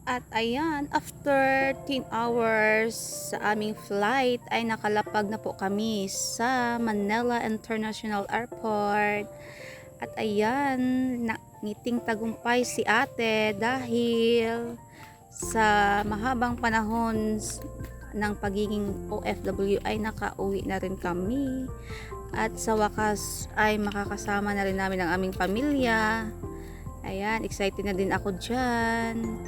At ayan, after 10 hours sa aming flight ay nakalapag na po kami sa Manila International Airport. At ayan, ngiting tagumpay si ate dahil sa mahabang panahon ng pagiging OFW ay nakauwi na rin kami. At sa wakas ay makakasama na rin namin ang aming pamilya. Ayan, excited na din ako dyan.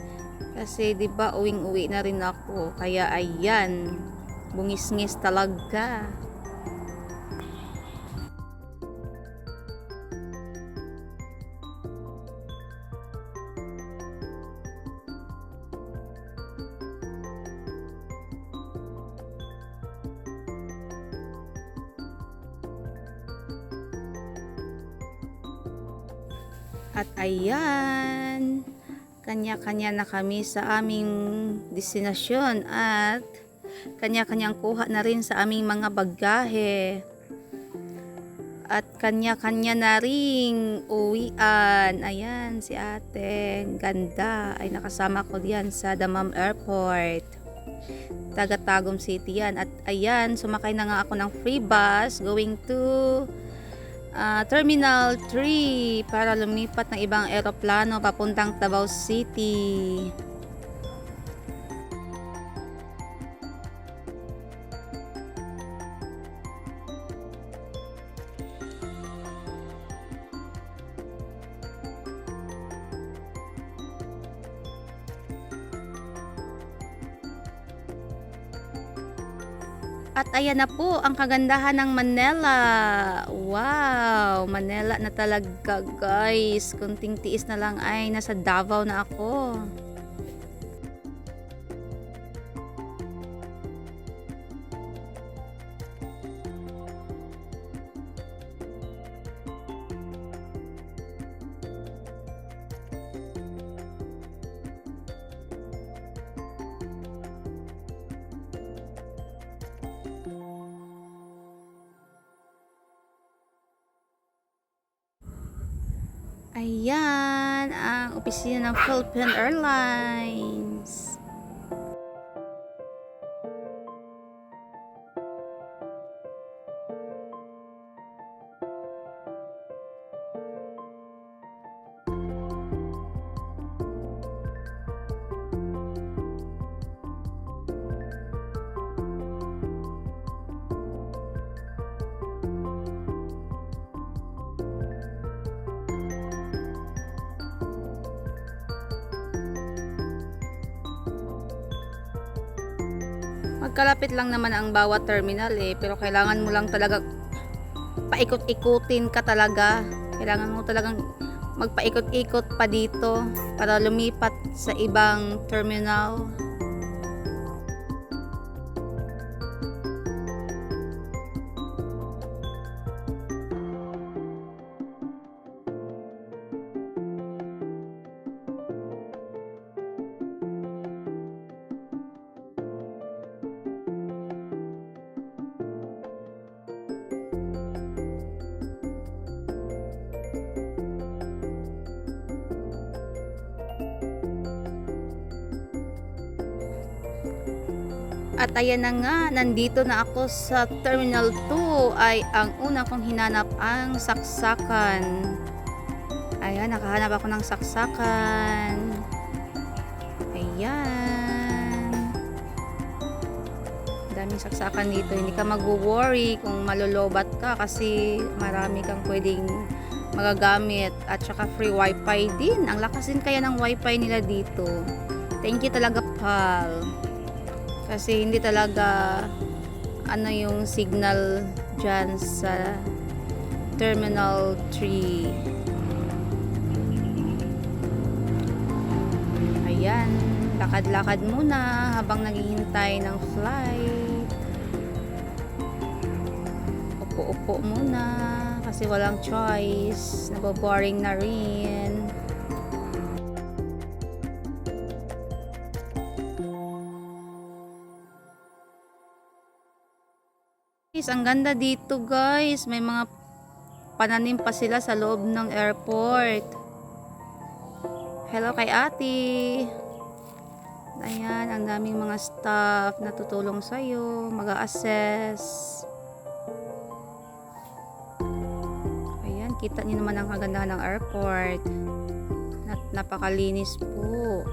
Kasi 'di ba uwing-uwi na rin ako. Kaya ayan, bungis-ngis talaga. At ayan, kanya-kanya na kami sa aming destinasyon at kanya-kanyang kuha na rin sa aming mga bagahe. At kanya-kanya na ring uwian. Ayan, si ate, ganda. Ay nakasama ko diyan sa Damam Airport. Taga Tagum City yan. At ayan, sumakay na nga ako ng free bus going to Terminal 3 para lumipat ng ibang eroplano papuntang Davao City. At ayan na po ang kagandahan ng Manila. Wow, Manila na talaga guys. Kunting tiis na lang ay nasa Davao na ako. Ayan, ang opisina ng Philippine Airlines. Magkalapit lang naman ang bawat terminal pero kailangan mo lang talaga paikot-ikutin ka talaga. Kailangan mo talagang magpaikot-ikot pa dito para lumipat sa ibang terminal. At ayan na nga, nandito na ako sa Terminal 2 ay ang una kong hinanap ang saksakan. Ayan, nakahanap ako ng saksakan. Ayan. Daming saksakan dito. Hindi ka mag-worry kung malulobat ka kasi marami kang pwedeng magagamit. At saka free wifi din. Ang lakas din kaya ng wifi nila dito. Thank you talaga, pal. Kasi hindi talaga yung signal dyan sa Terminal 3. Ayan, lakad-lakad muna habang naghihintay ng flight. Upo-upo muna kasi walang choice. Naboboring na rin. Ang ganda dito guys, may mga pananim pa sila sa loob ng airport. Hello kay ate. Ayan, ang daming mga staff na tutulong sa'yo, mag-a-assess. Ayan, kita niyo naman ang kagandahan ng airport. Napakalinis po.